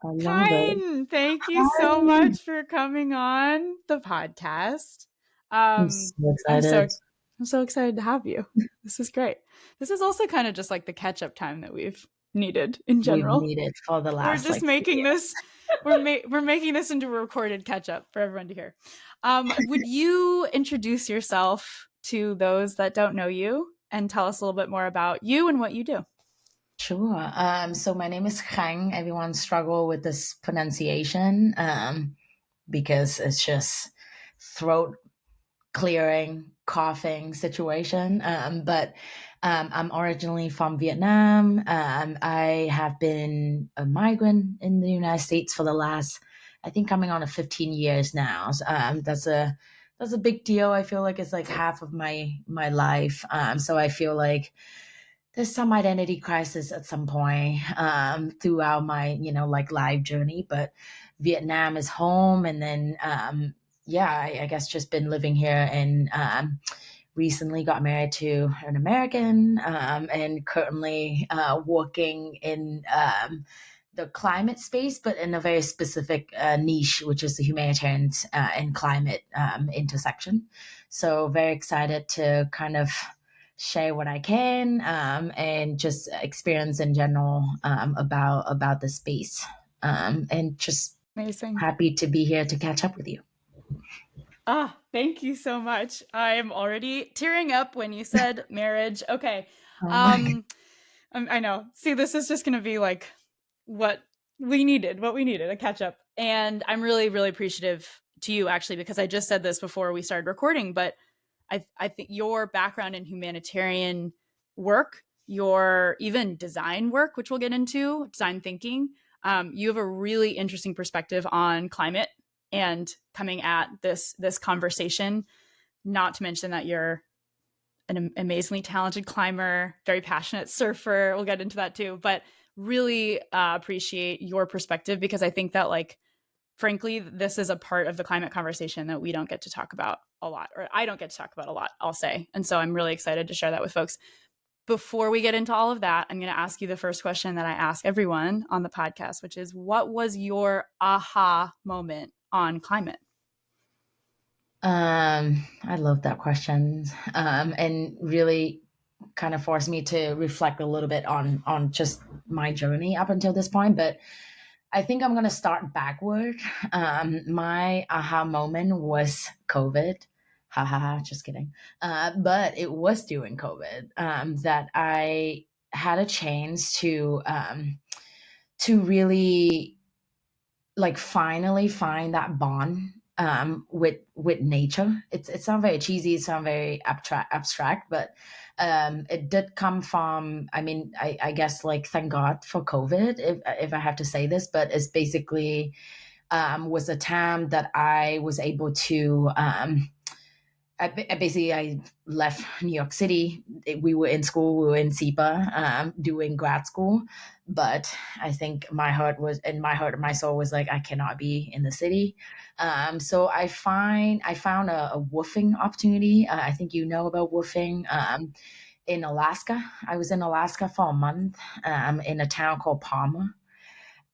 I love it. Khanh, thank you so Hi. much for coming on the podcast. I'm so I'm excited. so excited to have you. This is great. This is also kind of just like the catch-up time that we've needed in We've general. needed for the We're last just like making 3 years. this we're making this into a recorded catch-up for everyone to hear. Would you introduce yourself to those that don't know you and tell us a little bit more about you and what you do? Sure. So my name is Khanh. Everyone struggle with this pronunciation because it's just throat clearing, coughing situation. But I'm originally from Vietnam. I have been a migrant in the United States for the last, I think, coming on to 15 years now. That's a big deal. I feel like it's like half of my life. So I feel like there's some identity crisis at some point throughout my like life journey. But Vietnam is home, and then yeah, I guess just been living here and recently got married to an American and currently working in the climate space, but in a very specific niche, which is the humanitarian and climate intersection. So very excited to kind of share what I can and just experience in general about the space and just Amazing. happy to be here to catch up with you. Ah, thank you so much. I'm already tearing up when you said marriage. Okay. Oh my Um I know. See, this is just going to be like what what we needed, a catch up. And I'm really really appreciative to you actually because I just said this before we started recording, but I think your background in humanitarian work, your even design work, which we'll get into, design thinking, you have a really interesting perspective on climate and coming at this conversation. Not to mention that you're an amazingly talented climber, very passionate surfer. We'll get into that too, but really appreciate your perspective because I think that like frankly, this is a part of the climate conversation that we don't get to talk about a lot, or I don't get to talk about a lot, I'll say. And so I'm really excited to share that with folks. Before we get into all of that, I'm going to ask you the first question that I ask everyone on the podcast, which is what was your aha moment on climate? I love that question, and really kind of forced me to reflect a little bit on just my journey up until this point. But I think I'm gonna start backward. My aha moment was COVID. Ha ha ha! Just kidding. But it was during COVID that I had a chance to really like finally find that bond with nature. It sounds very cheesy, it sounds very abstract, but it did come from. I mean, I guess like thank God for COVID, if I have to say this, but it's basically was a time that I was able to. I left New York City. We were in school. We were in SIPA doing grad school, but I think my soul was like, I cannot be in the city. So I found a woofing opportunity. I think you know about woofing in Alaska. I was in Alaska for a month in a town called Palmer,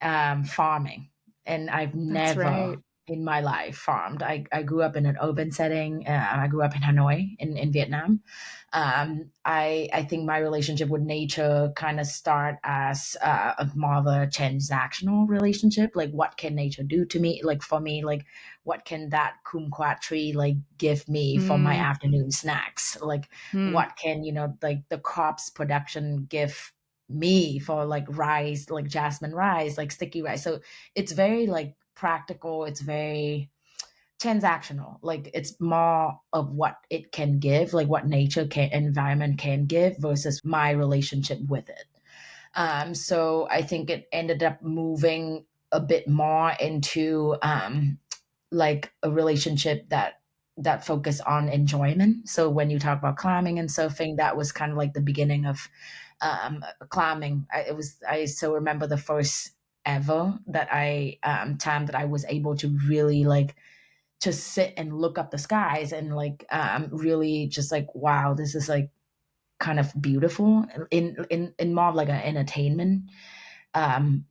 farming, and I've That's never right. in my life farmed. I grew up in an urban setting. I grew up in Hanoi in Vietnam. I think my relationship with nature kind of start as a more of a transactional relationship. Like, what can nature do to me? Like for me, like what can that kumquat tree like give me for my Mm, afternoon snacks? Like, mm, what can like the crops production give me for like rice, like jasmine rice, like sticky rice. So it's very like practical. It's very transactional. Like it's more of what it can give, like what nature can, environment can give versus my relationship with it. So I think it ended up moving a bit more into like a relationship that focus on enjoyment. So when you talk about climbing and surfing, that was kind of like the beginning of climbing. I still remember the first ever that I time that I was able to really like just sit and look up the skies and like really just like wow, this is like kind of beautiful in more of like an entertainment um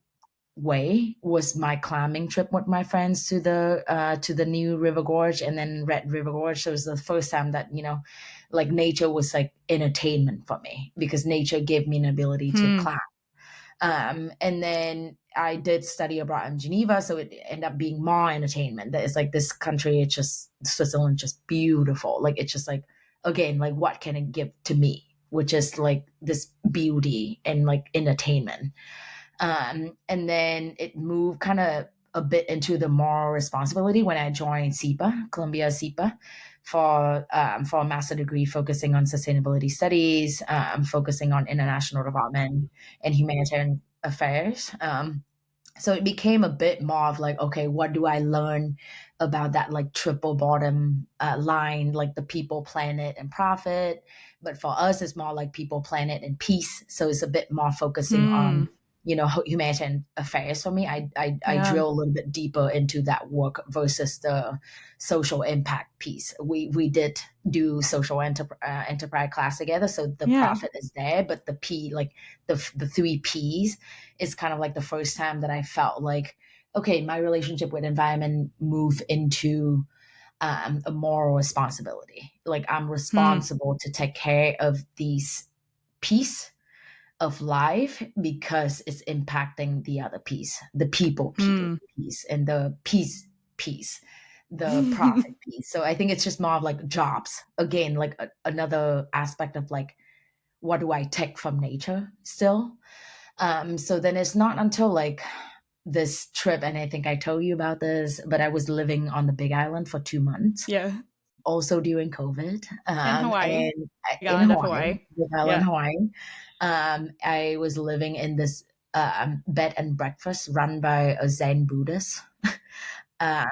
way was my climbing trip with my friends to the new River Gorge and then Red River Gorge. So it was the first time that, you know, like nature was like entertainment for me because nature gave me an ability to Hmm. climb. And then I did study abroad in Geneva, so it ended up being more entertainment. That is like this country, it's just Switzerland, just beautiful. Like it's just like again, like what can it give to me, which is like this beauty and like entertainment. And then it moved kind of a bit into the moral responsibility when I joined SIPA, Columbia SIPA, for a master degree focusing on sustainability studies, focusing on international development and humanitarian affairs. So it became a bit more of like, okay, what do I learn about that like triple bottom line, like the people, planet, and profit? But for us, it's more like people, planet, and peace. So it's a bit more focusing Hmm. on, you know, humanitarian affairs for me. I Yeah. drill a little bit deeper into that work versus the social impact piece. We did do social enterprise class together, so the Yeah. profit is there, but the P, like the three P's, is kind of like the first time that I felt like, okay, my relationship with environment moved into a moral responsibility. Like I'm Hmm. responsible to take care of these piece of life because it's impacting the other piece, the people Hmm. piece, and the peace piece, the profit piece. So I think it's just more of like jobs. Again, like another aspect of like, what do I take from nature still? So then it's not until like this trip, and I think I told you about this, but I was living on the Big Island for 2 months, Yeah. also during COVID, In Hawaii. and The in island of Hawaii, Hawaii. Big Island, Yeah. Hawaii. I was living in this bed and breakfast run by a Zen Buddhist.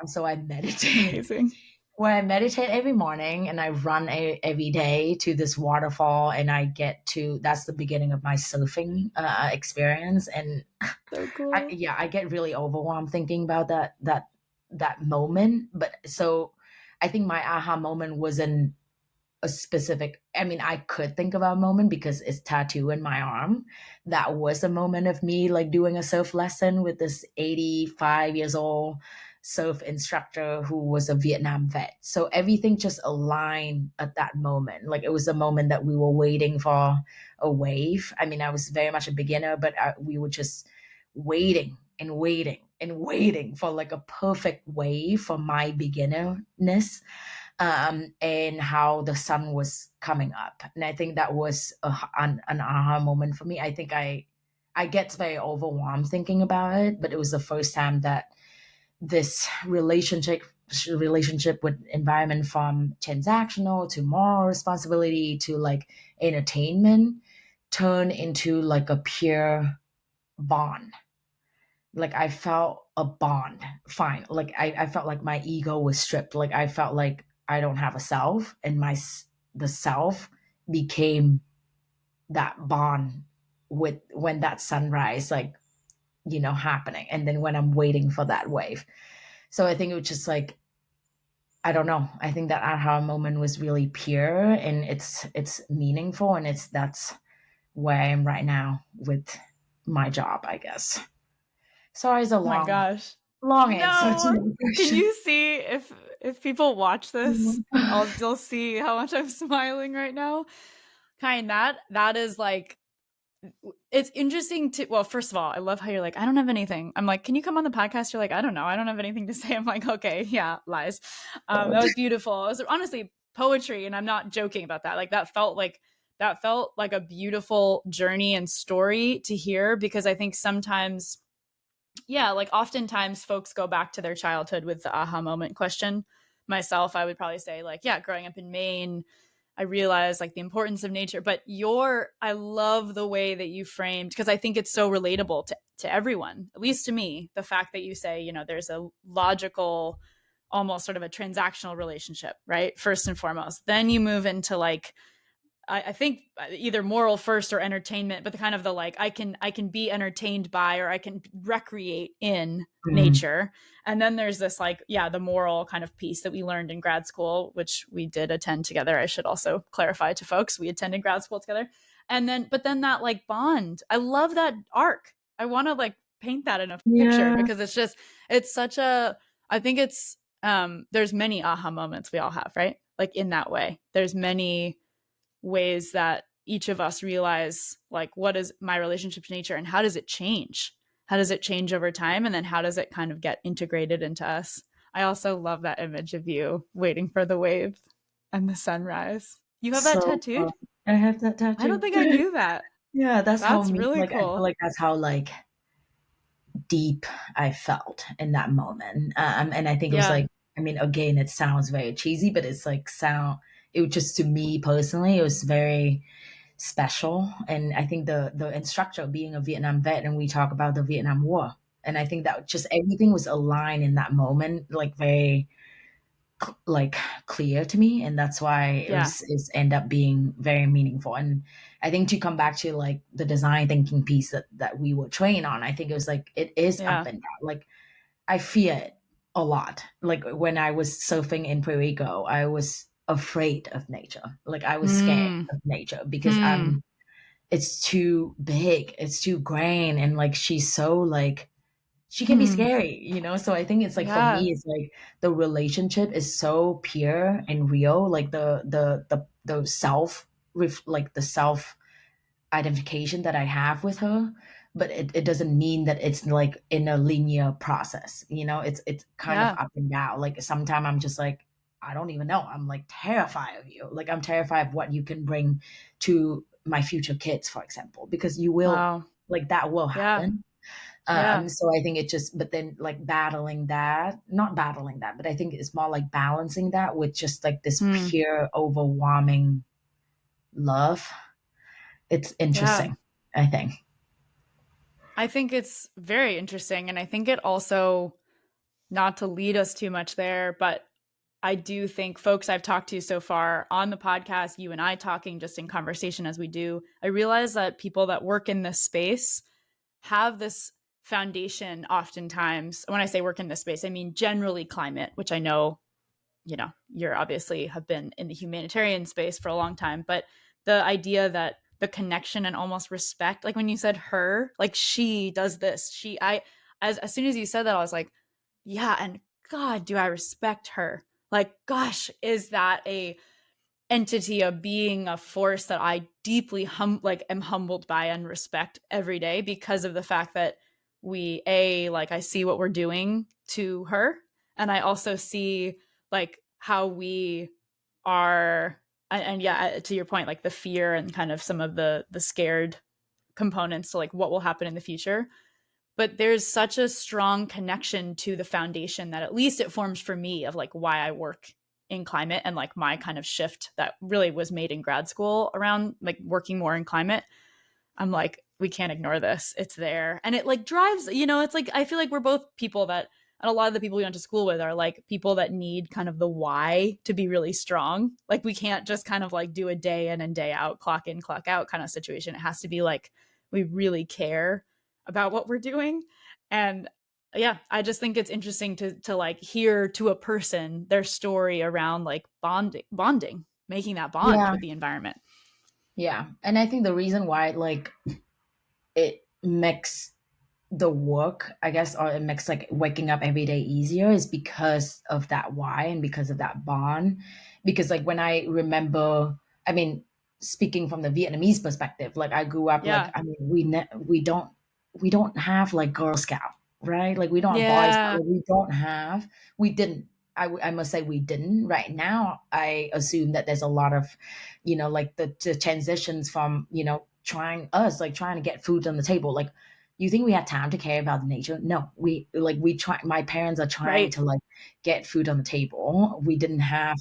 So I meditate Amazing. where I meditate every morning and I run every day to this waterfall and I get to that's the beginning of my surfing experience and So cool. I get really overwhelmed thinking about that moment. But so I think my aha moment wasn't a specific. I mean, I could think about a moment because it's tattooed in my arm. That was a moment of me like doing a surf lesson with this 85 years old surf instructor who was a Vietnam vet. So everything just aligned at that moment. Like it was a moment that we were waiting for a wave. I mean, I was very much a beginner, but we were just waiting and waiting and waiting for like a perfect wave for my beginnerness, and how the sun was coming up. And I think that was an aha moment for me. I think I get very overwhelmed thinking about it, but it was the first time that this relationship with environment, from transactional to moral responsibility to like entertainment, turned into like a pure bond. Like I felt a bond. Fine. Like I felt like my ego was stripped. Like I felt like I don't have a self, and the self became that bond with when that sunrise, like, you know, happening, and then when I'm waiting for that wave. So I think it was just like, I don't know. I think that aha moment was really pure and it's meaningful, and that's where I am right now with my job, I guess. Sorry, it's a Oh my long gosh. long answer to No. your Can question. you see if people watch this, they'll see how much I'm smiling right now. Kind that is like it's interesting to well, first of all, I love how you're like, I don't have anything. I'm like, can you come on the podcast? You're like, I don't know. I don't have anything to say. I'm like, okay, yeah, lies. That was beautiful. It was honestly poetry, and I'm not joking about that. Like that felt like a beautiful journey and story to hear because I think sometimes yeah, like oftentimes folks go back to their childhood with the aha moment question. Myself, I would probably say, like, yeah, growing up in Maine, I realized like the importance of nature. But I love the way that you framed, because I think it's so relatable to everyone, at least to me, the fact that you say, you know, there's a logical, almost sort of a transactional relationship, right? First and foremost. Then you move into like, I think either moral first or entertainment, but the kind of the like I can be entertained by or I can recreate in Mhm. nature. And then there's this like, yeah, the moral kind of piece that we learned in grad school, which we did attend together. I should also clarify to folks, we attended grad school together. And then but then that like bond. I love that arc. I want to like paint that in a picture, Yeah. because it's such a, I think it's, there's many aha moments we all have, right? Like in that way, there's many ways that each of us realize, like, what is my relationship to nature and how does it change? How does it change over time? And then how does it kind of get integrated into us? I also love that image of you waiting for the wave and the sunrise. You have that So tattooed? I have that I don't tattoo. think I knew that. Yeah, that's how That's me really like I feel cool. like that's how like deep I felt in that moment. And I think it was Yeah. like, I mean, again, it sounds very cheesy, but it's like it was just to me personally, it was very special. And I think the instructor being a Vietnam vet, and we talk about the Vietnam War. And I think that just everything was aligned in that moment, like very like clear to me, and that's why Yeah. it's end up being very meaningful. And I think to come back to like the design thinking piece that we were trained on, I think it was like it is up Yeah. and down. Like I fear it a lot. Like when I was surfing in Puerto Rico, I was afraid of nature. Like I was scared Hmm. of nature because Hmm. it's too big, it's too grand, and like she's so like she can be Hmm. scary, so I think it's like for Yeah. me, it's like the relationship is so pure and real, like the self like the self identification that I have with her, but it doesn't mean that it's like in a linear process, it's kind of Yeah. up and down. Like sometimes I'm just like, I don't even know. I'm like terrified of you. Like I'm terrified of what you can bring to my future kids, for example, because you will Wow. like that will Yeah. happen. Yeah. So I think it just, but then like battling that, not battling that, but I think it's more like balancing that with just like this Hmm. pure, overwhelming love. It's Yeah. interesting, I think. I think it's very interesting. And I think it also, not to lead us too much there, but I do think folks I've talked to so far on the podcast, you and I talking just in conversation as we do, I realize that people that work in this space have this foundation oftentimes. When I say work in this space, I mean generally climate, which I know, you're obviously have been in the humanitarian space for a long time, but the idea that the connection and almost respect, like when you said her, like she does this, as soon as you said that, I was like, yeah, and God, do I respect her? Like, gosh, is that a entity, a being, a force that I deeply am humbled by and respect every day because of the fact that like I see what we're doing to her, and I also see like how we are, and yeah, to your point, like the fear and kind of some of the scared components to like what will happen in the future. But there's such a strong connection to the foundation that at least it forms for me of like why I work in climate, and like my kind of shift that really was made in grad school around like working more in climate. I'm like, we can't ignore this. It's there. And it like drives, it's like I feel like we're both people that, and a lot of the people we went to school with are like people that need kind of the why to be really strong. Like we can't just kind of like do a day in and day out, clock in, clock out kind of situation. It has to be like we really care about what we're doing. And yeah, I just think it's interesting to like hear to a person their story around like bonding, making that bond Yeah, with the environment. yeah. And I think the reason why like it makes the work, I guess, or it makes like waking up every day easier is because of that why and because of that bond. Because like when I remember, I mean, speaking from the Vietnamese perspective, like I grew up like Yeah. I mean we don't have like Girl Scout, right? Like we don't have Boy Scout. Yeah. Like, we didn't. I must say we didn't. Right now, I assume that there's a lot of, like the transitions from trying to get food on the table, like you think we had time to care about the nature? No, we try. My parents are trying Right. to like get food on the table. We didn't have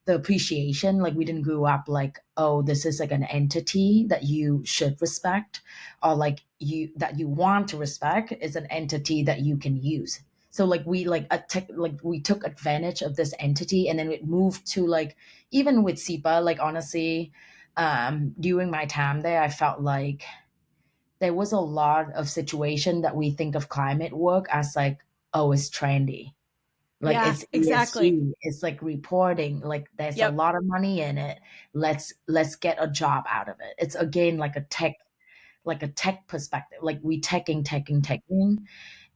the appreciation. Like we didn't grow up like, oh, this is like an entity that you should respect, or like you want to respect is an entity that you can use. So like we took advantage of this entity, and then it moved to like even with SIPA. Like honestly, during my time there, I felt like there was a lot of situation that we think of climate work as like, oh, it's trendy. Like Yeah, it's exactly. ESG, it's like reporting, like there's a Yep. lot of money in it. Let's get a job out of it. It's again like a tech. like a tech perspective, like we teching,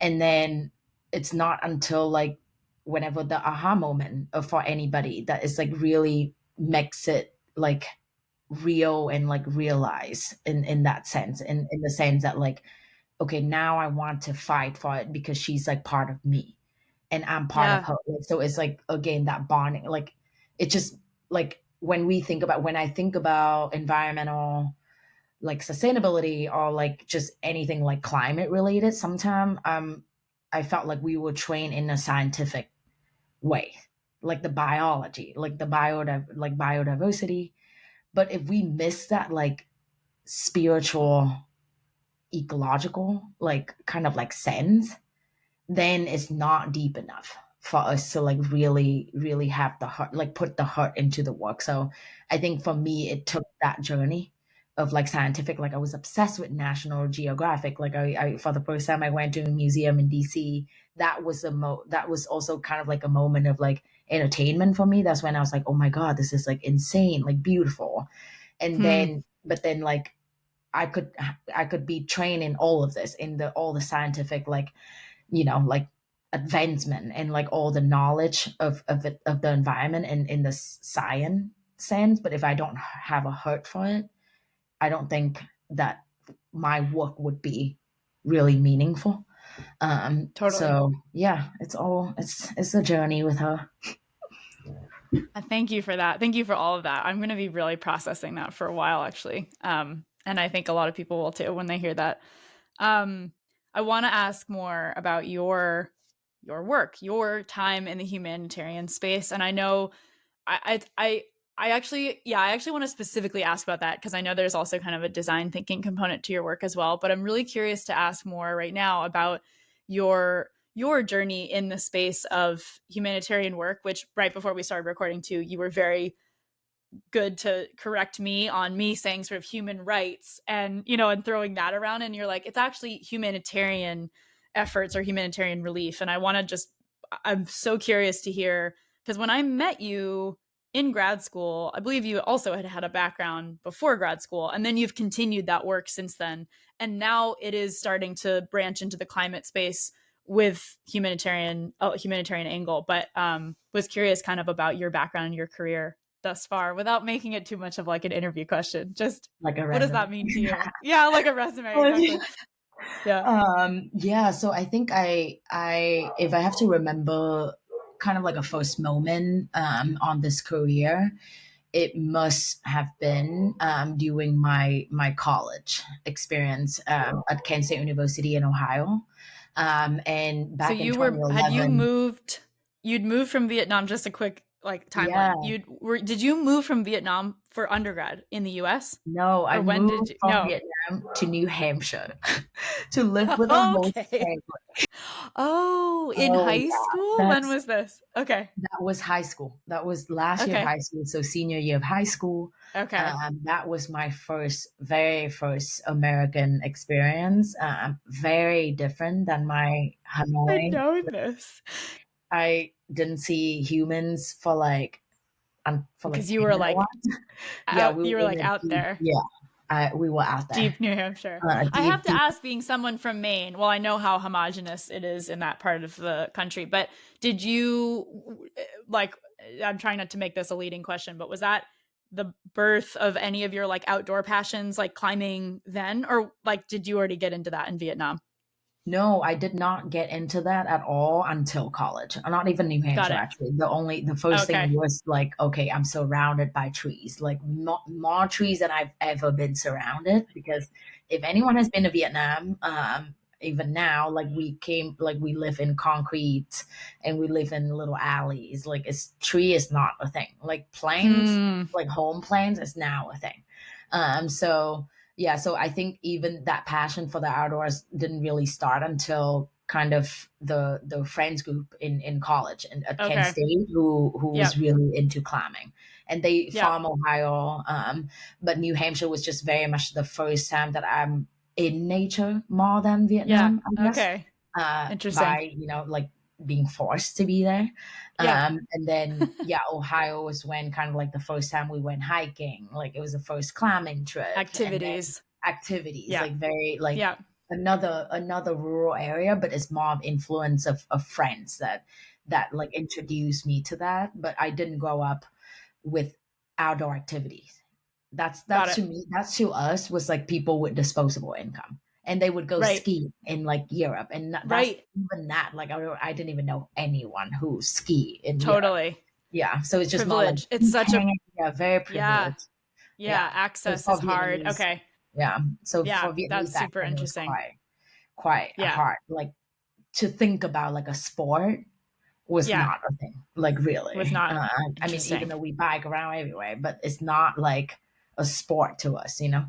and then it's not until like whenever the aha moment for anybody that is like really makes it like real and like realize in that sense, in the sense that like, okay, now I want to fight for it because she's like part of me and I'm part of Yeah. her. So it's like again that bonding, like it just like when I think about environmental like sustainability or like just anything like climate related, sometimes I felt like we were trained in a scientific way, like the biology, like like biodiversity. But if we miss that like spiritual, ecological, like kind of like sense, then it's not deep enough for us to like really have the heart, like put the heart into the work. So I think for me it took that journey of like scientific, like I was obsessed with National Geographic, like I for the first time I went to a museum in DC, that was that was also kind of like a moment of like entertainment for me. That's when I was like, oh my god, this is like insane, like beautiful. And Hmm. then but then like I could I could be trained in all of this, in the all the scientific like, like advancement and like all the knowledge of it, of the environment and in the science sense. But if I don't have a heart for it, I don't think that my work would be really meaningful. Totally. So yeah, it's a journey with her. Thank you for that. Thank you for all of that. I'm going to be really processing that for a while, actually. And I think a lot of people will too when they hear that. I want to ask more about your work, your time in the humanitarian space. And I know I actually, yeah, I actually want to specifically ask about that because I know there's also kind of a design thinking component to your work as well. But I'm really curious to ask more right now about your journey in the space of humanitarian work, which right before we started recording too, you were very good to correct me on me saying sort of human rights and and throwing that around, and you're like, it's actually humanitarian efforts or humanitarian relief. And I'm so curious to hear, because when I met you in grad school, I believe you also had a background before grad school, and then you've continued that work since then, and now it is starting to branch into the climate space with humanitarian angle. But was curious kind of about your background and your career thus far without making it too much of like an interview question. Just Like a what does that resume. mean to you? Yeah, like a resume, exactly. Yeah. Yeah, so I think I if I have to remember kind of like a first moment on this career, it must have been during my college experience at Kent State University in Ohio. And So back in had you 2011, moved, you'd moved from Vietnam, just a quick like yeah, timeline. Did you move from Vietnam for undergrad in the US? no, I Or when did moved you? from No. Vietnam to New Hampshire to live with a host Okay. family. Oh, in Oh high yeah, school? When was this? Okay. that was high school. That was last year of Okay. high school, so senior year of high school. Okay. That was my very first American experience. Very different than my I'd Hanoi. known this I didn't see humans for like for like because you 10 were like minutes. Yeah, we you were were in like a out deep, there. yeah, we were out there. Deep New Hampshire. I have Deep, to deep. ask, being someone from Maine, well, I know how homogenous it is in that part of the country, but did you, like, I'm trying not to make this a leading question, but was that the birth of any of your like outdoor passions, like climbing then? Or like, did you already get into that in Vietnam? No, I did not get into that at all until college. Not even New Got Hampshire, it. actually. The first thing Okay. was like, okay, I'm surrounded by trees, like more trees than I've ever been surrounded. Because if anyone has been to Vietnam, even now, like we live in concrete and we live in little alleys. Like tree is not a thing. Like plants, Hmm. like home plants is now a thing. So yeah, so I think even that passion for the outdoors didn't really start until kind of the friends group in college and at Kent Okay. State who was Yep. really into climbing, and they Yep. farm Ohio, but New Hampshire was just very much the first time that I'm in nature more than Yeah. Vietnam, I guess, Okay. Interesting. by like being forced to be there. Yep. And then yeah, Ohio was when kind of like the first time we went hiking, like it was the first climbing trip. And then Activities. activities, Yeah. like very like Yeah. another rural area, but it's more of influence of friends that like introduced me to that. But I didn't grow up with outdoor activities. Got That's it. to me, that's to us was like people with disposable income. And they would go Right. ski in like Europe, and that's Right. even that. Like I didn't even know anyone who ski in Europe. Totally. Yeah, so it's just more like Privilege. It's beach such a, hanging. Yeah, very yeah. privileged. Yeah. Yeah, so Access for is hard. Vietnamese, Okay. yeah, so Yeah. for Vietnamese That's back super then it was interesting. quite Yeah. hard. Like to think about like a sport was Yeah. not a thing. Like Was really, not I mean, even interesting. though we bike around everywhere, but it's not like a sport to us, you know.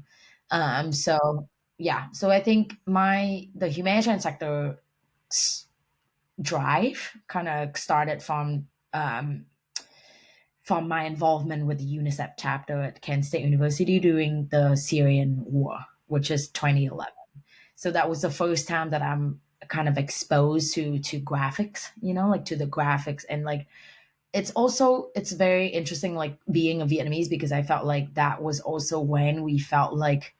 So yeah, so I think the humanitarian sector s- drive kind of started from my involvement with the UNICEF chapter at Kent State University during the Syrian war, which is 2011. So that was the first time that I'm kind of exposed to graphics, you know, like to the graphics. And like it's very interesting like being a Vietnamese, because I felt like that was also when we felt like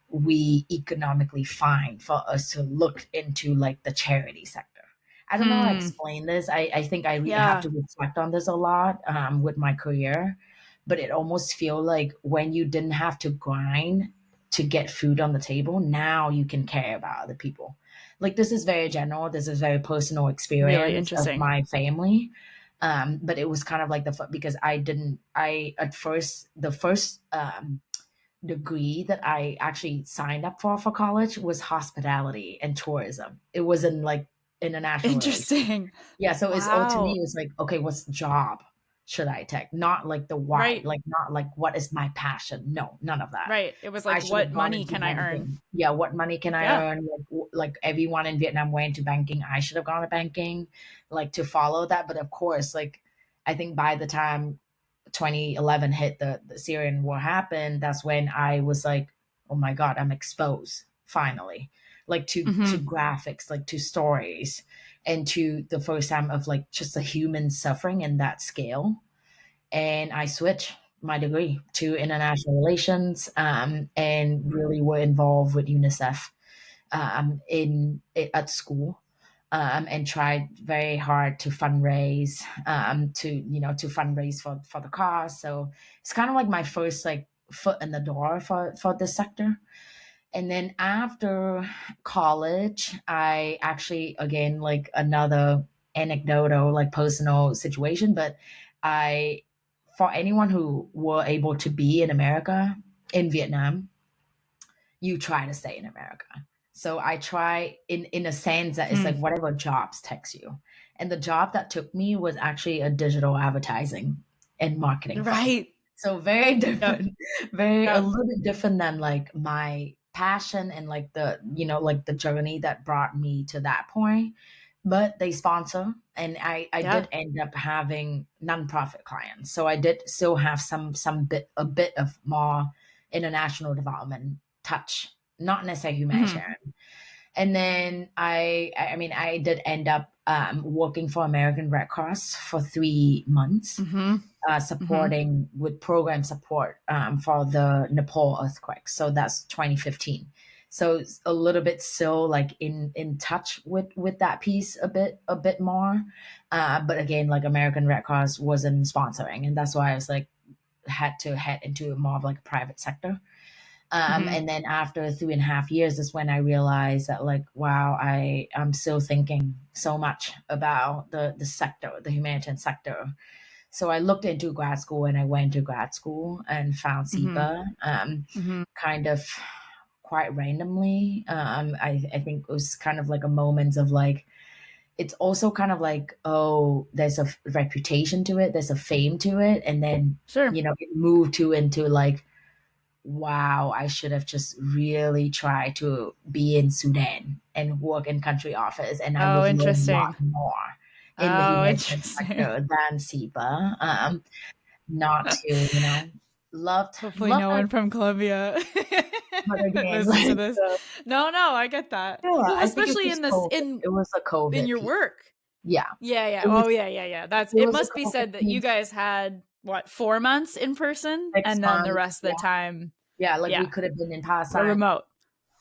we economically fine for us to look into like the charity sector. I don't know how to Hmm. explain this. I think have Yeah. to reflect on this a lot with my career, but it almost feel like when you didn't have to grind to get food on the table, now you can care about other people. Like this is very general. This is very personal Really experience of interesting. my family. But it was kind of like because I didn't. I at first the first degree that I actually signed up for college was hospitality and tourism. It wasn't like international relations. Interesting. Yeah, so it's all to me Wow. it was like, okay, what's job should I take? Not like the why, Right. like not like what is my passion. No, none of that. Right. It was I like, should have what gone money into can I earn? banking. Yeah, what money can I Yeah. earn? Like everyone in Vietnam went to banking. I should have gone to banking, like to follow that. But of course, like I think by the time 2011 hit, the Syrian war happened, that's when I was like, oh my God, I'm exposed finally, like to Hmm. graphics, like to stories, and to the first time of like just the human suffering in that scale. And I switched my degree to international relations, and really were involved with UNICEF at school, and tried very hard to fundraise, to fundraise for the cause. So it's kind of like my first like foot in the door for this sector. And then after college, I actually, again, like another anecdotal, like personal situation, but I, for anyone who were able to be in America, in Vietnam, you try to stay in America. So I try in a sense that it's Hmm. like whatever jobs takes you. And the job that took me was actually a digital advertising and marketing firm. Right. So very Yep. different, very a Yep. little bit different than like my passion and like like the journey that brought me to that point. But they sponsor, and I Yeah. did end up having nonprofit clients. So I did still have a bit of more international development touch, not necessarily Hmm. humanitarian. And then I mean, I did end up working for American Red Cross for 3 months, Hmm. Hmm. supporting with program support for the Nepal earthquake. So that's 2015. So it's a little bit still like in touch with that piece a bit more, but again, like American Red Cross wasn't sponsoring, and that's why I was like had to head into more of like a private sector. Hmm. And then after 3.5 years is when I realized that like, wow, I'm still thinking so much about the sector, the humanitarian sector. So I looked into grad school, and I went to grad school and found Hmm. SIPA, Hmm. kind of quite randomly. I think it was kind of like a moment of like, it's also kind of like, oh, there's a reputation to it, there's a fame to it. And then, Sure. it moved to into like, wow, I should have just really tried to be in Sudan and work in country office, and I Oh, would learn a lot interesting. more in the Oh, humanitarian interesting. sector than SIPA. Not to, Hopefully loved no it, one from Columbia but again, listens to like, this. No, no, I get that. yeah, Well, I think it's especially just in this COVID. It was a in COVID your piece. work. Yeah, Yeah, yeah. it was Oh, yeah, yeah, yeah. That's it it was a must be COVID said that you piece. guys had what, 4 months in person 6 and then the months, rest of the yeah. time. Yeah, like we Yeah. could have been in We're Pakistan. remote.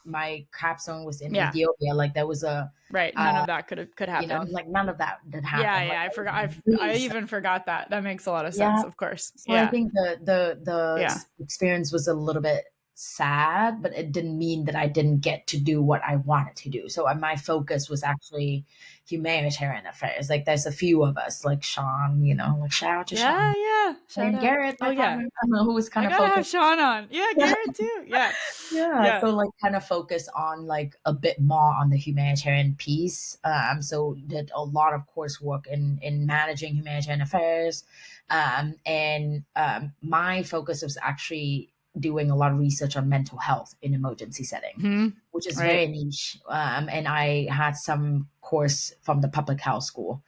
My capstone was in Yeah. Ethiopia. Like there was a, Right. None of that could you know, happen. like none of that did Yeah, happen. Like yeah. I I was forgot. in I Greece. even forgot that. That makes a lot of Yeah. sense. Of course. So I Yeah. think the Yeah. experience was a little bit sad, but it didn't mean that I didn't get to do what I wanted to do. So my focus was actually humanitarian affairs. Like there's a few of us, like Sean, you know, like shout out to Yeah, Sean yeah. Shout and out. Garrett, Oh my yeah. partner, who was I kind of gotta have focused. Sean on. Yeah, Yeah. Garrett too. Yeah. Yeah, Yeah. so like kind of focus on like a bit more on the humanitarian piece. So did a lot of coursework in managing humanitarian affairs, and my focus was actually doing a lot of research on mental health in emergency setting, Hmm. which is Right. very niche. And I had some course from the public health school,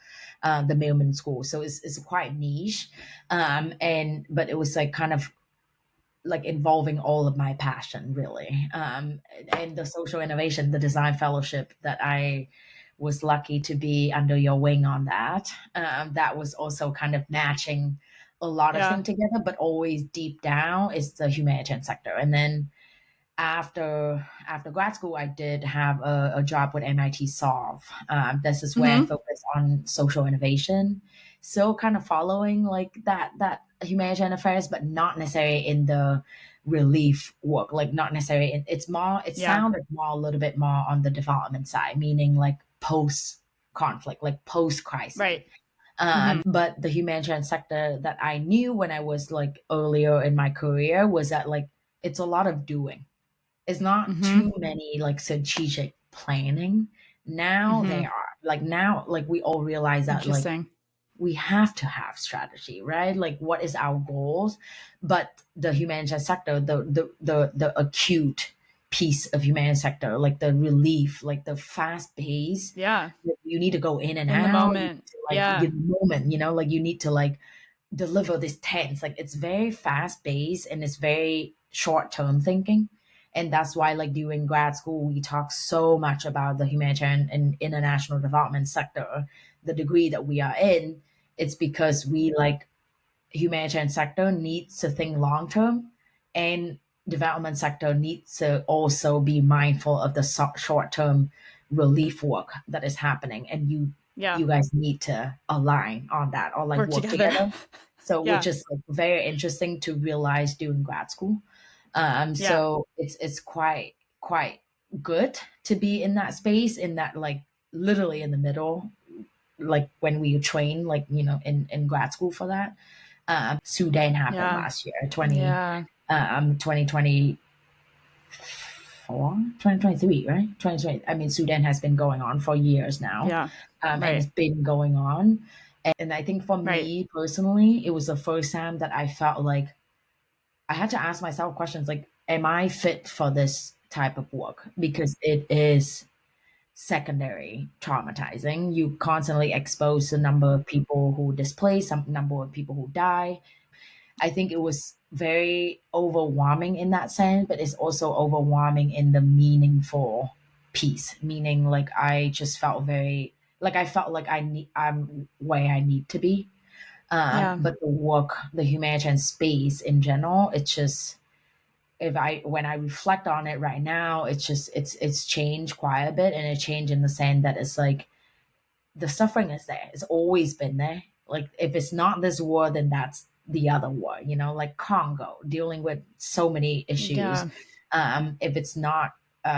the Mailman School, so it's quite niche, and but it was like kind of like involving all of my passion really, and the social innovation, the design fellowship that I was lucky to be under your wing on that, that was also kind of matching a lot of Yeah. things together, but always deep down is the humanitarian sector. And then after grad school, I did have a job with MIT Solve. This is where I Hmm. focus on social innovation, so kind of following like that humanitarian affairs, but not necessarily in the relief work. Like not necessarily. It's more. It Yeah. sounded more a little bit more on the development side, meaning like post conflict, like post crisis. Right. Hmm. But the humanitarian sector that I knew when I was like earlier in my career was that like it's a lot of doing. It's not Hmm. too many like strategic planning. Now they Hmm. are like now like we all realize that like Interesting. we have to have strategy, right? Like what is our goals? But the humanitarian sector, the acute piece of humanitarian sector, like the relief, like the fast pace, Yeah. you need to go in and In the out. You need moment. to, like Yeah. the moment, you know, like you need to like deliver this tense. Like it's very fast paced and it's very short term thinking. And that's why like during grad school we talk so much about the humanitarian and international development sector, the degree that we are in. It's because we like humanitarian sector needs to think long term, and development sector needs to also be mindful of the short term relief work that is happening, and Yeah. you guys need to align on that or like Work work together. together. So which Yeah. is like very interesting to realize during grad school. Yeah. So it's quite good to be in that space, in that like literally in the middle, like when we train, like you know, in grad school for that. Sudan happened Yeah. last year, Yeah. 2024, 2023, right? 2020. I mean, Sudan has been going on for years now, Yeah. and it's Right. been going on. And I think for Right. me personally, it was the first time that I felt like I had to ask myself questions like, am I fit for this type of work? Because it is secondary traumatizing. You constantly expose the number of people who displace, some number of people who die. I think it was very overwhelming in that sense, but it's also overwhelming in the meaningful piece. Meaning, like I just felt very like I felt like I'm where I need to be. Yeah. But the work, the humanitarian space in general, it's just if I when I reflect on it right now, it's just it's changed quite a bit, and it changed in the sense that it's like the suffering is there. It's always been there. Like if it's not this war, then that's the other war. You know, like Congo dealing with so many issues. Yeah. If it's not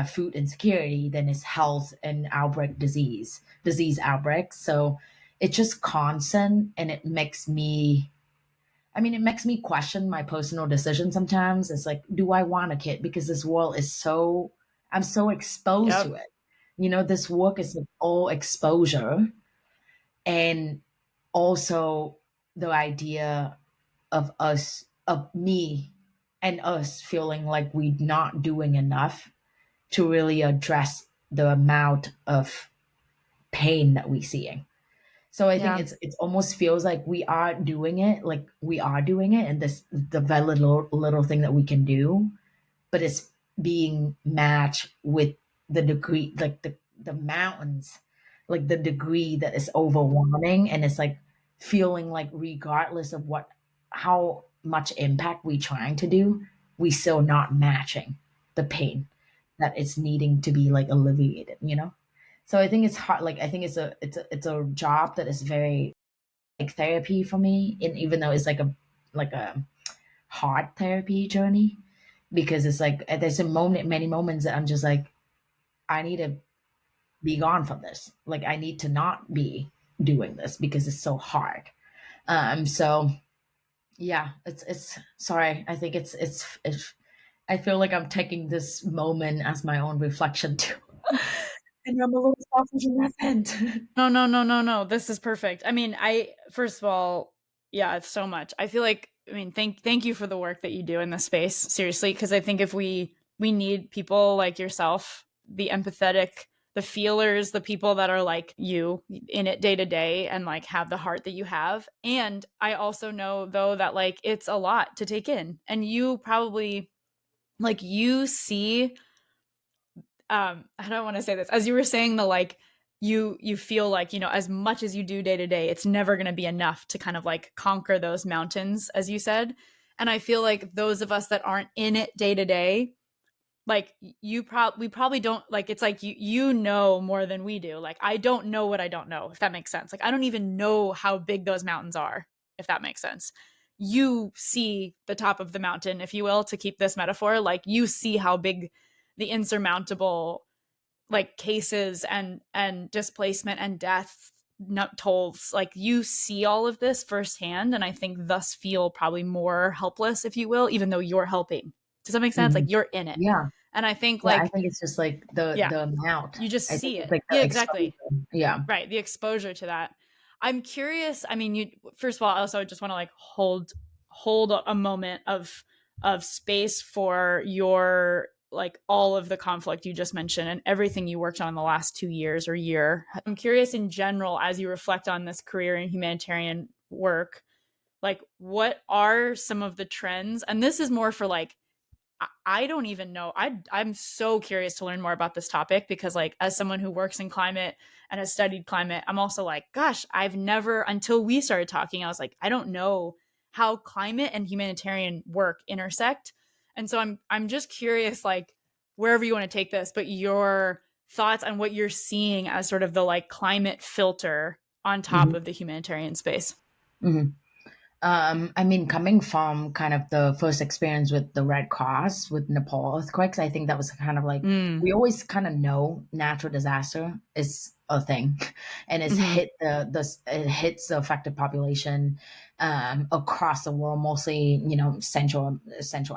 food insecurity, then it's health and outbreak disease outbreaks. So it's just constant, and it makes me. I mean, it makes me question my personal decision sometimes. It's like, do I want a kid? Because this world is so, I'm so exposed to Yep. it. You know, this work is like all exposure, and also the idea of us, of me and us feeling like we're not doing enough to really address the amount of pain that we're seeing. So I think Yeah. it's almost feels like we are doing it, like we are doing it, and this the very little thing that we can do, but it's being matched with the degree, like the mountains, like the degree that is overwhelming, and it's like feeling like regardless of what how much impact we trying to do, we still not matching the pain that it's needing to be like alleviated, you know? So I think it's hard. Like I think it's a job that is very like therapy for me, and even though it's like a hard therapy journey, because it's like there's many moments that I'm just like, I need to be gone from this. Like I need to not be doing this because it's so hard. So yeah, it's sorry. I think it's I feel like I'm taking this moment as my own reflection too. And I'm a little selfish in that end. No. This is perfect. I mean, first of all, yeah, it's so much. I feel like, I mean, thank you for the work that you do in this space, seriously, because I think if we need people like yourself, the empathetic, the feelers, the people that are like you in it day to day and like have the heart that you have. And I also know though that like it's a lot to take in, and you probably like you see I don't want to say this, as you were saying, the like you feel like, you know, as much as you do day to day, it's never going to be enough to kind of like conquer those mountains, as you said. And I feel like those of us that aren't in it day to day, like we probably don't, like it's like you know more than we do. Like I don't know what I don't know, if that makes sense. Like I don't even know how big those mountains are, if that makes sense. You see the top of the mountain, if you will, to keep this metaphor, like you see how big the insurmountable like cases and displacement and death tolls, like you see all of this firsthand, and I think thus feel probably more helpless, if you will, even though you're helping. Does that make sense? Mhm. Like you're in it. Yeah. And I think Yeah, I like, think it's just like the yeah, the amount. you just I think see it's it. like Yeah, the exactly. exposure. Yeah. Right, the exposure to that. I'm curious, I mean, you first of all, I also just want to like hold a moment of space for your like all of the conflict you just mentioned and everything you worked on in the last 2 years or year. I'm curious in general, as you reflect on this career in humanitarian work, like what are some of the trends, and this is more for like I don't even know. I'm so curious to learn more about this topic, because like as someone who works in climate and has studied climate, I'm also like, gosh, I've never, until we started talking, I was like, I don't know how climate and humanitarian work intersect. And so I'm just curious, like wherever you want to take this, but your thoughts on what you're seeing as sort of the like climate filter on top Mhm. of the humanitarian space. Mhm. I mean, coming from kind of the first experience with the Red Cross with Nepal earthquakes, I think that was kind of like Mm. we always kind of know natural disaster is a thing, and Mm-hmm. it hits the affected population across the world, mostly Central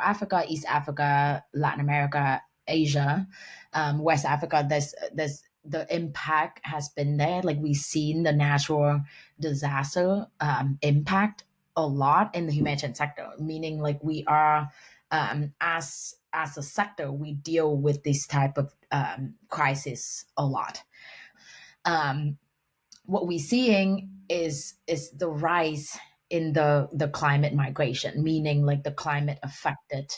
Africa, East Africa, Latin America, Asia, West Africa. There's the impact has been there. Like we've seen the natural disaster impact a lot in the humanitarian sector, meaning like we are as a sector we deal with this type of crisis a lot. Um, what we're seeing is the rise in the climate migration, meaning like the climate affected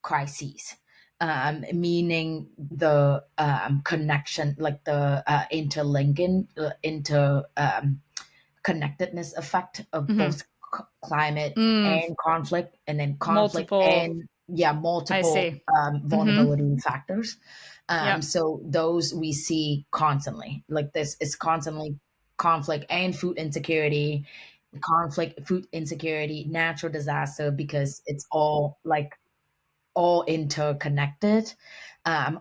crises. Meaning the connection, like the interlinking, inter connectedness effect of Mm-hmm. both climate Mm. and conflict, and then conflict Multiple. and yeah, I multiple see. Mm-hmm. vulnerability factors. Yep. So those we see constantly. Like this is constantly conflict and food insecurity, food insecurity, natural disaster, because it's all like all interconnected,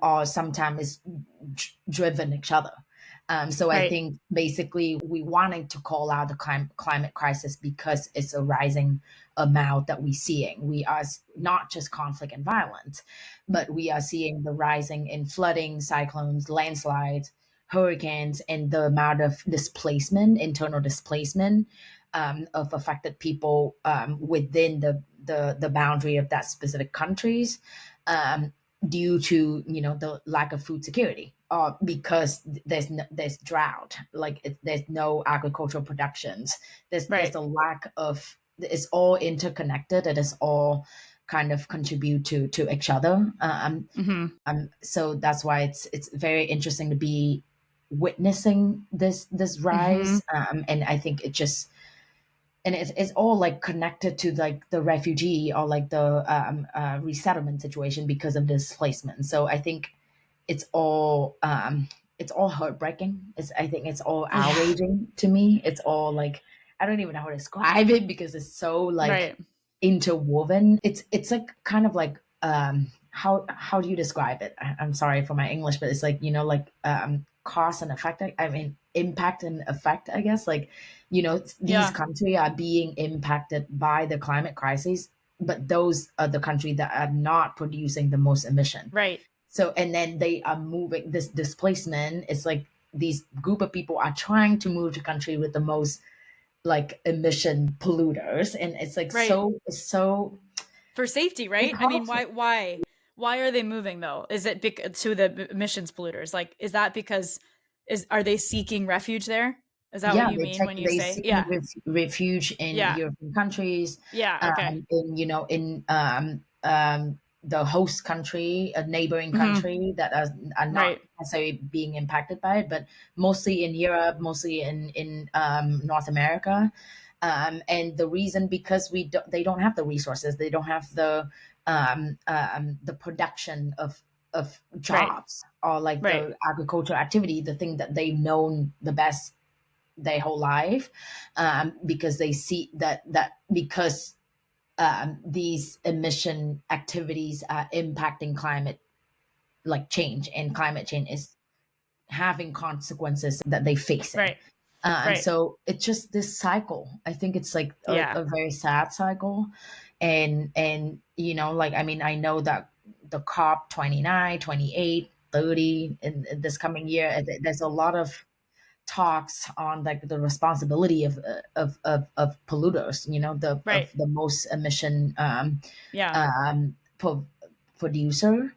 or sometimes it's driven each other. So I Right. think basically we wanting to call out the climate crisis because it's a rising amount that we're seeing. We are not just conflict and violence, but we are seeing the rising in flooding, cyclones, landslides, hurricanes, and the amount of displacement, internal displacement of affected people within the boundary of that specific countries, um, due to the lack of food security, or because there's drought, like there's no agricultural productions, there's Right. a lack of, it's all interconnected, it is all kind of contribute to each other. Mm-hmm. So that's why it's very interesting to be witnessing this Mm-hmm. rise, and I think it just and it's all like connected to like the refugee or like the resettlement situation because of displacement. So I think it's all it's all heartbreaking. I think it's all Yeah. outraging to me. It's all like I don't even know how to describe it because it's so like Right. interwoven. It's like kind of like how do you describe it? I'm sorry for my English, but it's like like cause and effect. I mean impact and effect. I guess like these Yeah. countries are being impacted by the climate crisis, but those are the countries that are not producing the most emission. Right. So and then they are moving this displacement. It's like these group of people are trying to move to country with the most like emission polluters, and it's like Right. so For safety, it's right? I mean, hard. why are they moving though? Is it to the emissions polluters? Like, is that because are they seeking refuge there? Is that what Yeah, you mean when you they say, seek yeah, refuge in yeah, European countries, yeah, okay, in in the host country, a neighboring hmm, country that are not right, necessarily being impacted by it, but mostly in Europe, mostly in North America, and the reason because they don't have the resources, they don't have the production of right, jobs or like right, the agricultural activity, the thing that they've known the best their whole life, because they see that because these emission activities are impacting climate like change, and climate change is having consequences that they facing. right, right, So it's just this cycle. I think it's like yeah, a very sad cycle, and like I mean I know that the COP 29, 28, 30 in this coming year, there's a lot of talks on like the responsibility of polluters, right, of the most emission yeah, um, producer,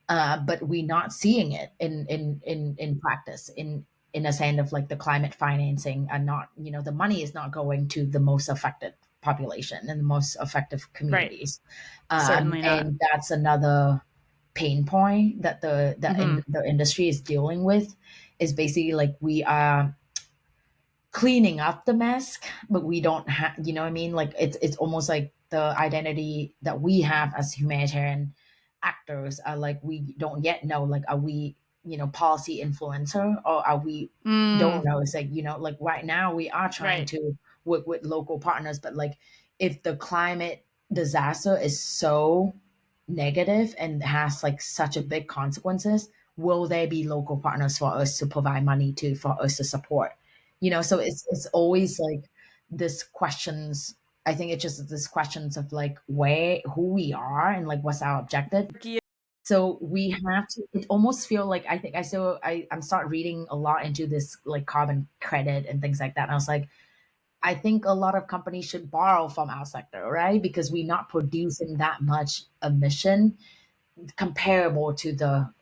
but we're not seeing it in practice in a sense of like the climate financing and not the money is not going to the most affected population and the most effective right, communities, certainly not. and that's another pain point that Hmm. the industry is dealing with, is basically like we are cleaning up the mess, but we don't have, what I mean? Like it's almost like the identity that we have as humanitarian actors are like we don't yet know, like are we policy influencer, or are we don't Mm, know. It's like like right now we are trying right, to work with local partners, but like if the climate disaster is so negative and has like such a big consequences, will there be local partners for us to provide money to, for us to support? So it's always like this questions. I think it's just this questions of like where who we are and like what's our objective. So we have to, it almost feel like, I think I'm start reading a lot into this like carbon credit and things like that, and I was like, I think a lot of companies should borrow from our sector, right? Because we're not producing that much emission comparable to the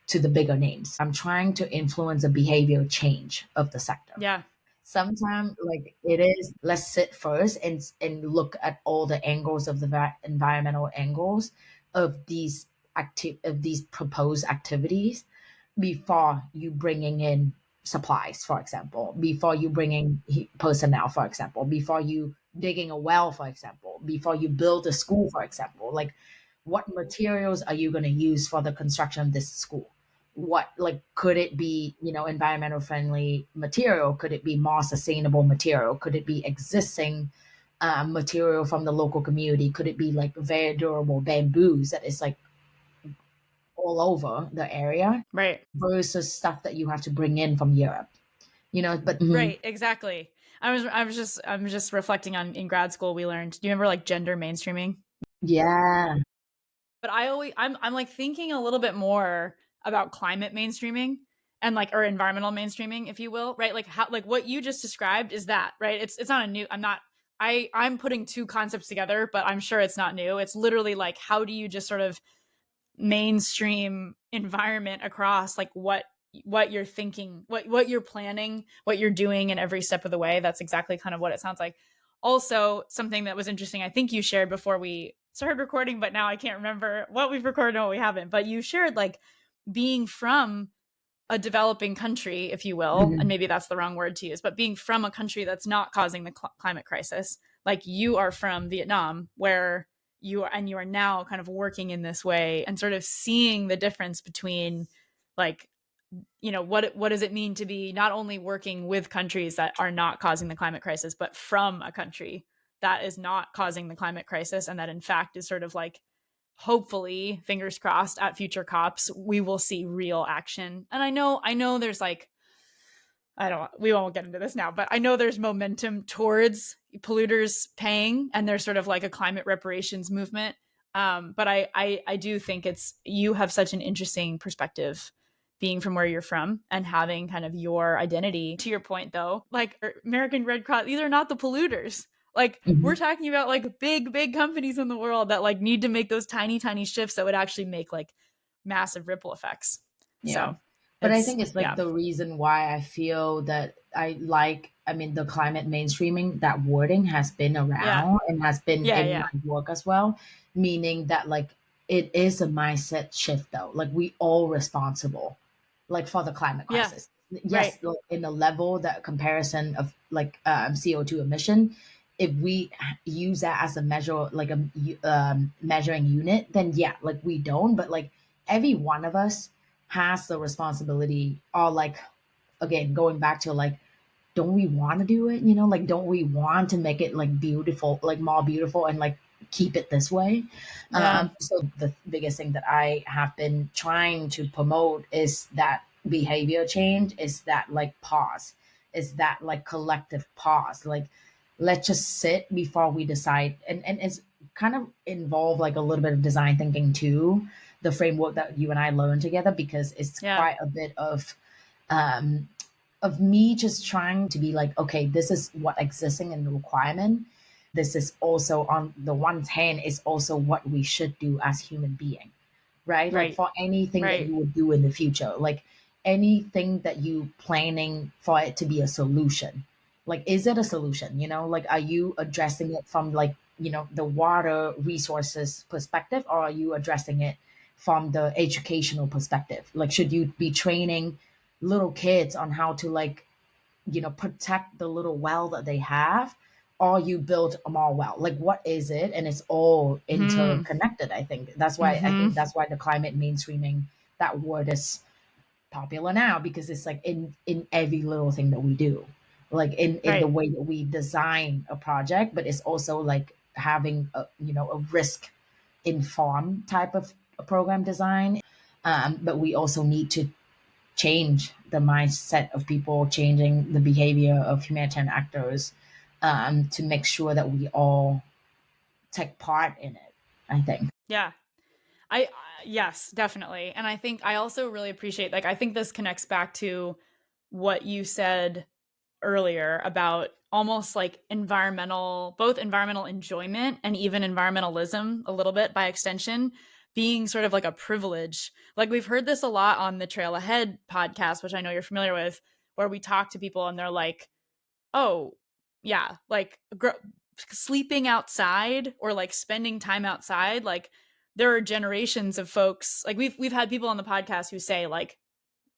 to the bigger names. I'm trying to influence a behavior change of the sector. yeah, Sometimes like it is, let's sit first and look at all the angles of the environmental angles of these of these proposed activities before you bringing in supplies, for example, before you bringing personnel, for example, before you digging a well, for example, before you build a school, for example. Like what materials are you going to use for the construction of this school? What, like, could it be environmental friendly material? Could it be more sustainable material? Could it be existing material from the local community? Could it be like very durable bamboos that is like all over the area right, versus stuff that you have to bring in from Europe? But right, exactly. I'm just reflecting on in grad school we learned. Do you remember like gender mainstreaming? yeah, But I'm like thinking a little bit more about climate mainstreaming and like or environmental mainstreaming, if you will, right? Like how like what you just described is that, right? It's not a new I'm not I'm putting two concepts together, but I'm sure it's not new. It's literally like how do you just sort of mainstream environment across like what you're thinking, what you're planning, what you're doing in every step of the way. That's exactly kind of what it sounds like. Also, something that was interesting, I think you shared before we started recording, but now I can't remember what we've recorded and what we haven't. But you shared like being from a developing country, if you will, and Mhm. maybe that's the wrong word to use, but being from a country that's not causing the climate crisis, like you are from Vietnam, where you are now kind of working in this way and sort of seeing the difference between, like, what does it mean to be not only working with countries that are not causing the climate crisis, but from a country that is not causing the climate crisis, and that in fact is sort of like, hopefully, fingers crossed, at future COPs we will see real action. And I know there's like, we won't get into this now, but I know there's momentum towards polluters paying, and there's sort of like a climate reparations movement. But I do think you have such an interesting perspective, being from where you're from and having kind of your identity. To your point though, like, American Red Cross, these are not the polluters. Like, we're Mhm. talking about like big companies in the world that like need to make those tiny shifts that would actually make like massive ripple effects. Yeah. So But I it's, think it's like yeah. the reason why I feel that I mean, the climate mainstreaming, that wording has been Yeah. around and has been Yeah. in Yeah. my work as well, meaning that like it is a mindset shift though. Like we all responsible, like for the climate Yeah. crisis. Right. Yes, like in a level that comparison of like CO2 emission, if we use that as a measure, like a measuring unit, then yeah, like we don't. But like every one of us has the responsibility, or like again going back to like, don't we want to do it, like don't we want to make it like beautiful, like more beautiful, and like keep it this way. Yeah. So the biggest thing that I have been trying to promote is that behavior change, is that like pause, is that like collective pause, like let's just sit before we decide. And it's kind of involved like a little bit of design thinking too, the framework that you and I learned together, because it's Yeah. quite a bit um, of me just trying to be like, okay, this is what existing in the requirement. This is also on the one hand is also what we should do as human being, right? Like Right. for anything that Right. you would do in the future, like anything that you planning for it to be a solution. Like, is it a solution? Like, are you addressing it from like, the water resources perspective, or are you addressing it from the educational perspective? Like, should you be training little kids on how to like, protect the little well that they have, or you build a more well? Like, what is it? And it's all Hmm. interconnected. I think Hmm. that's why the climate mainstreaming, that word is popular now, because it's like in every little thing that we do, like in the Right. way that we design a project, but it's also like having a risk informed type of program design. But we also need to change the mindset of people, changing the behavior of humanitarian actors, to make sure that we all take part in it, I think. Yeah. Yes, definitely. And I think I also really appreciate, like, I think this connects back to what you said earlier about almost like both environmental enjoyment and even environmentalism, a little bit by extension, being sort of like a privilege. Like, we've heard this a lot on the Trail Ahead podcast, which I know you're familiar with, where we talk to people and they're like, oh, yeah, like sleeping outside or like spending time outside. Like, there are generations of folks, like we've had people on the podcast who say like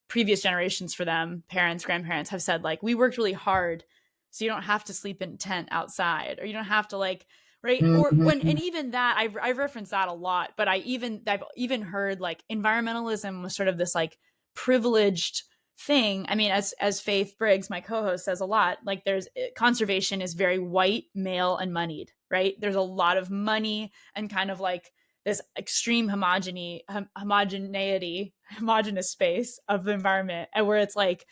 previous generations for them, parents, grandparents, have said like, we worked really hard so you don't have to sleep in a tent outside, or you don't have to like, right, or when, and Mhm. even that I've referenced that a lot, but I've even heard like environmentalism was sort of this like privileged thing. I mean, as Faith Briggs, my co-host, says a lot, like, there's conservation is very white, male, and moneyed, right? There's a lot of money and kind of like this extreme homogeneous space of the environment, and where it's like,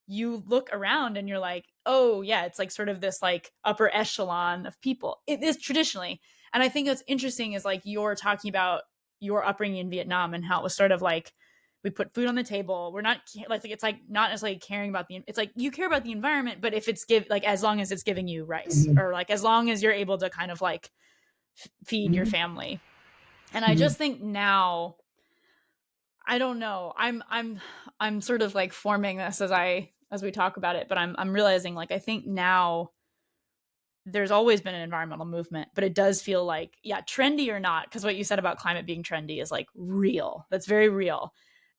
you look around and you're like, oh yeah, it's like sort of this like upper echelon of people. It is traditionally. And I think what's interesting is like, you're talking about your upbringing in Vietnam and how it was sort of like, we put food on the table. We're not like, it's like not necessarily caring about it's like, you care about the environment, but if it's like, as long as it's giving you rice, Mhm. or like as long as you're able to kind of like feed your Mhm. family. And I Mhm. just think now, I don't know. I'm sort of like forming this as we talk about it, but I'm realizing, like, I think now there's always been an environmental movement, but it does feel like, yeah, trendy or not, because what you said about climate being trendy is like real. That's very real.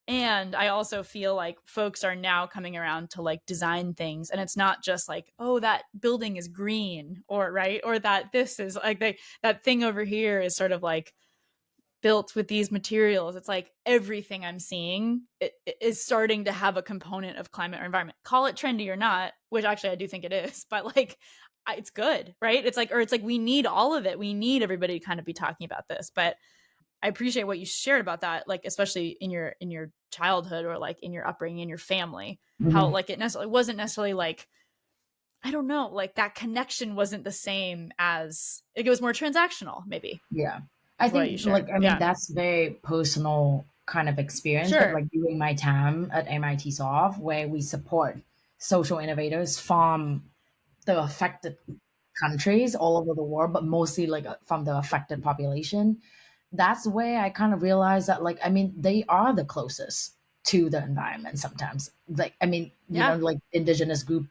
And I also feel like folks are now coming around to like design things, and it's not just like, oh, that building is green, or right, or that this is like that thing over here is sort of like built with these materials. It's like everything I'm seeing is starting to have a component of climate or environment. Call it trendy or not, which actually I do think it is, but like it's good, right? It's like, or it's like we need all of it. We need everybody to kind of be talking about this. But I appreciate what you shared about that, like especially in your childhood, or like in your upbringing, in your family, how Mhm. like it necessarily wasn't necessarily like, I don't know, like that connection wasn't the same as, it was more transactional, maybe, Yeah. I is what you think, shared. like, I mean, Yeah. that's very personal kind of experience, but Sure. like during my time at MIT Soft, where we support social innovators from the affected countries all over the world, but mostly like from the affected population, that's where I kind of realized that, like, I mean, they are the closest to the environment sometimes. Like, I mean, Yeah. like indigenous group,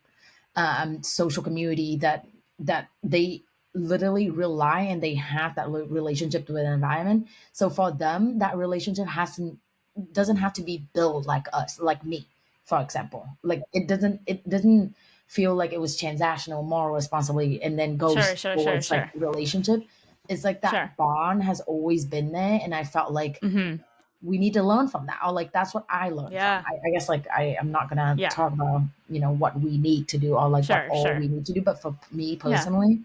social community that they literally rely and they have that relationship with the environment. So for them, that relationship hasn't doesn't have to be built like us, like me, for example. Like it doesn't feel like it was transactional moral responsibility and then Sure, goes sure, sure, towards like sure. relationship. It's like Sure. that bond has always been there, and I felt like Mhm. we need to learn from that, or like that's what I learned from. Yeah. I guess like I'm not gonna Yeah. talk about what we need to do or like what Sure, all sure. we need to do, but for me Yeah. personally,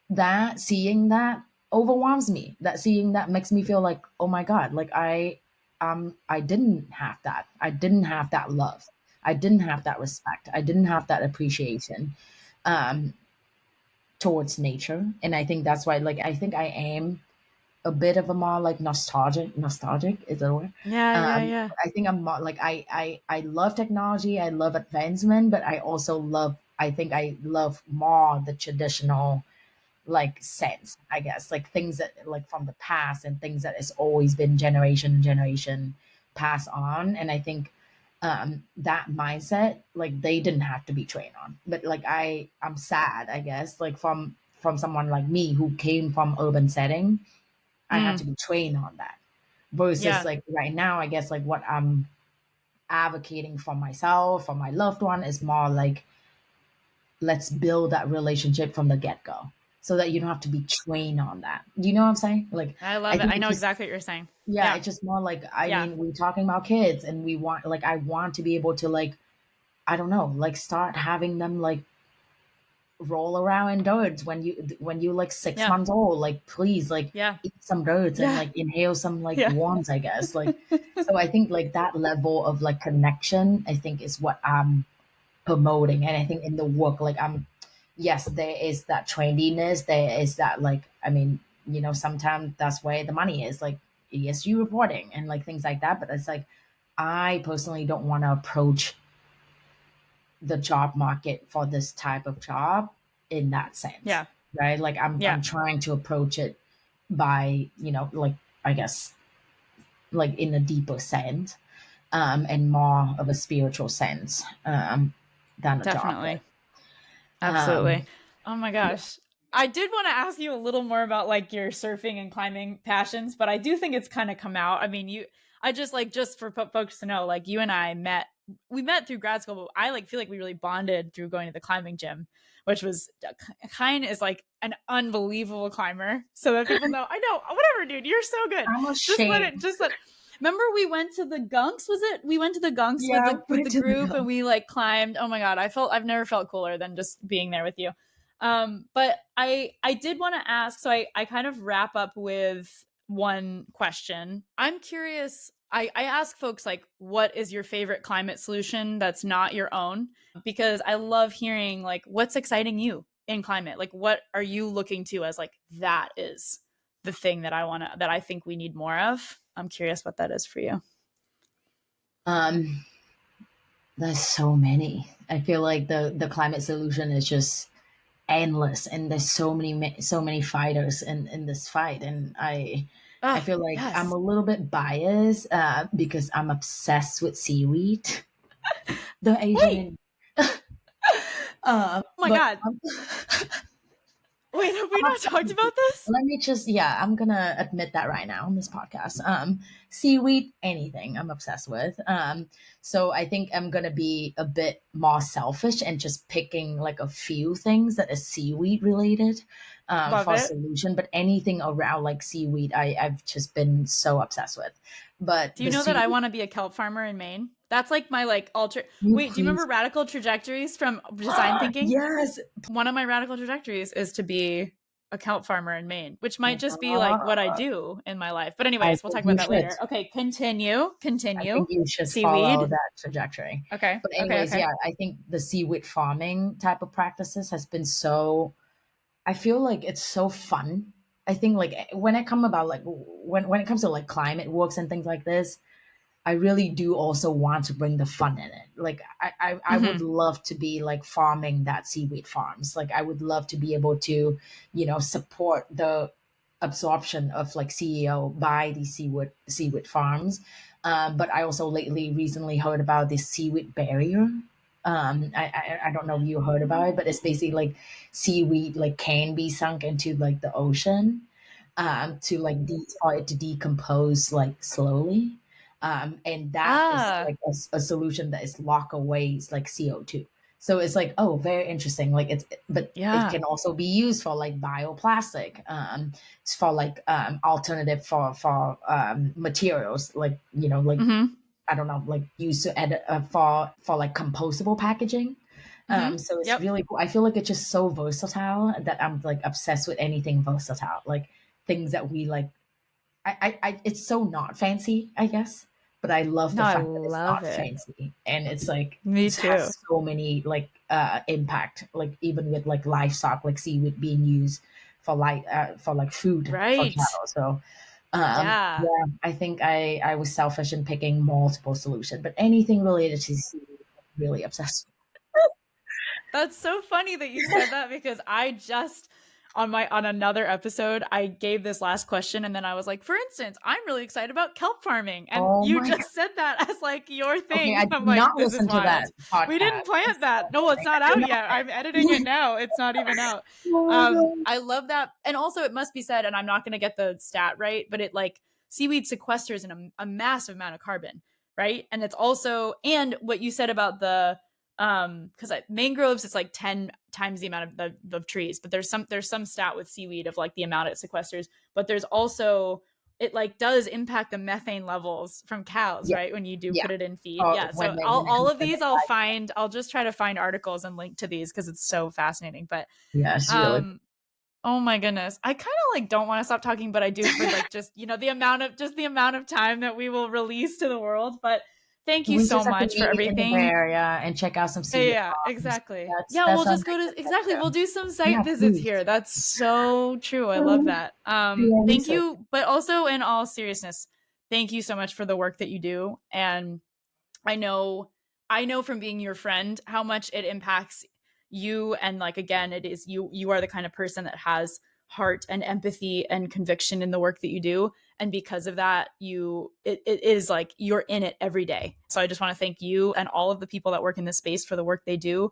that seeing that overwhelms me. That seeing that makes me feel like, oh my god, like I didn't have that. I didn't have that love. I didn't have that respect. I didn't have that appreciation um towards nature. And I think that's why, like, I think I am a bit of a more like nostalgic is that a word. Yeah, yeah, um yeah. I think I'm more like I love technology, I love advancement, but I also love, I think I love more the traditional like sense, I guess, like things that like from the past and things that has always been generation passed on. And I think that mindset, like they didn't have to be trained on, but like I'm sad, I guess, like from someone like me who came from urban setting, I had Mm. to be trained on that. Versus Yeah. like right now, I guess like what I'm advocating for myself, for my loved one, is more like let's build that relationship from the get go, so that you don't have to be trained on that. Do you know what I'm saying? Like, I I love it. think I it's know just, exactly what you're saying. yeah, Yeah. it's just more like, I Yeah. mean, we're talking about kids, and we want, like, I want to be able to, like, I don't know, like start having them like roll around in dirt when you like six Yeah. months old. Like, please, like Yeah. eat some dirt and Yeah. like inhale some like Yeah. worms, I guess. Like, so I think like that level of like connection, I think is what I'm promoting. And I think in the work, like yes, there is that trendiness, there is that, like, I mean, sometimes that's where the money is, like ESG reporting and like things like that. But it's like, I personally don't want to approach the job market for this type of job in that sense, Yeah. right? Like Yeah. I'm trying to approach it by, like, I guess, like in a deeper sense, and more of a spiritual sense, than a job. Definitely. Absolutely. Um, Oh my yeah. gosh. I did want to ask you a little more about like your surfing and climbing passions, but I do think it's kind of come out. I mean, I just like, just for folks to know, like you and I we met through grad school, but I like feel like we really bonded through going to the climbing gym, which was kind is like an unbelievable climber. So that people know, I know, whatever, dude, you're so good. I'm ashamed. Just let, remember we went to the gunks, was it, we went to the gunks with Yeah, with put the to the group, go. and we like climbed. Oh my god, I've never felt cooler than just being there with you. But I did want to ask, so I kind of wrap up with one question. I'm curious, I ask folks like, what is your favorite climate solution that's not your own? Because I love hearing like what's exciting you in climate. Like what are you looking to as like, that is the thing that that I think we need more of? I'm curious what that is for you. Um, there's so many. I feel like the climate solution is just endless, and there's so many fighters in this fight. And I Ah, feel like I'm yes. a little bit biased, because I'm obsessed with seaweed, the Asian Hey, in, oh my but god. Wait, have we not talked about this? Let me just, yeah, I'm gonna admit that right now on this podcast. Seaweed, anything I'm obsessed with. So I think I'm gonna be a bit more selfish and just picking like a few things that is seaweed related, Love for a it. solution. But anything around like seaweed, I've just been so obsessed with. But Do you the know that I seaweed, want to be a kelp farmer in Maine? That's like my like alter. you Wait, do you remember please, radical trajectories from design thinking? yes, One of my radical trajectories is to be a kelp farmer in Maine, which might just be like what I uh, do in my life. But I anyways, we'll think talk about you that should. later. Okay, continue. I think Continue. you should follow Seaweed. that trajectory. Okay. But Okay. anyways, Okay. yeah, I think the seaweed farming type of practices has been so. I feel like it's so fun. I think like when it come about like when it comes to like climate works and things like this, I really do also want to bring the fun in it. Like I would Mm-hmm. love to be like farming that seaweed farms. Like I would love to be able to, support the absorption of like CEO by these seaweed farms. But I also recently heard about this seaweed barrier. I don't know if you heard about it, but it's basically like seaweed like can be sunk into like the ocean, to like for it to decompose like slowly, and that is Ah. like a solution that is lock away like CO2. So it's like, oh, very interesting. Like but it Yeah. can also be used for like bioplastic. It's for like alternative for materials, like like Mm-hmm. I don't know, like used to edit for like compostable packaging. Mm-hmm. So it's Yep. really cool. I feel like it's just so versatile that I'm like obsessed with anything versatile, like things that we like. It's so not fancy, I guess, but I love No, the I fact that it's love not it. fancy and it's like Me it has too. so many like impact, like even with like livestock, like seaweed being used for like food for Right. cattle. So Yeah. yeah, I think I was selfish in picking multiple solutions, but anything related to seaweed, I'm really obsessed. That's so funny that you said that because I just on another episode I gave this last question and then I was like, for instance, I'm really excited about kelp farming. And Oh you my god. just said that as like your Okay, thing. I And did I'm like, not this is listen to that wild. We didn't podcast. I'm plant so that. No, it's sorry. not I did out yet. I'm editing it not. now. It's not even out. Oh my god. I love that. And also it must be said, and I'm not gonna get the stat right, but it like seaweed sequesters a massive amount of carbon, right? And it's also and what you said about the because mangroves it's like 10 times the amount of the of trees, but there's some stat with seaweed of like the amount it sequesters, but there's also it like does impact the methane levels from cows, Yeah, right, when you do yeah. put it in feed. Or Yeah, so when it all comes of to these like I'll just try to find articles and link to these because it's so fascinating. But yeah, it's really um oh my goodness. I kind of like don't want to stop talking, but I do for like just, the amount of time that we will release to the world. But thank you we so just have to much for meet in the Bay everything. Area and check out some Yeah, seaweed yeah, farms. exactly. That's Yeah, that we'll sounds just like go to an exactly. We'll adventure. do some site Yeah, visits please. here. That's so true. I love Do that. your Thank research. you, but also in all seriousness, thank you so much for the work that you do. And I know I know from being your friend how much it impacts you, and like again it is you are the kind of person that has heart and empathy and conviction in the work that you do, and because of that it is like you're in it every day. So I just want to thank you and all of the people that work in this space for the work they do,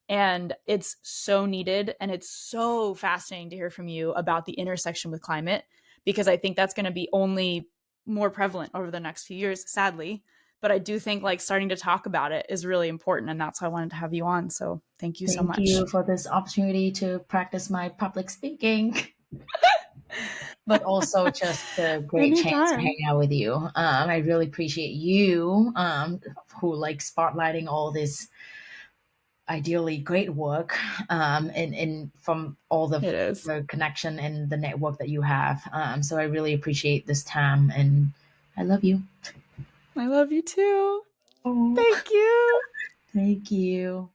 and it's so needed and it's so fascinating to hear from you about the intersection with climate, because I think that's going to be only more prevalent over the next few years, sadly. But I do think like starting to talk about it is really important, and that's why I wanted to have you on. So thank you so Thank you much. for this opportunity to practice my public speaking, but also just a great chance to hang Anytime. out with you. I really appreciate you, who like spotlighting all this ideally great work, and from all It is. the connection and the network that you have. So I really appreciate this time, and I love you. I love you too. Oh, Thank you. thank you.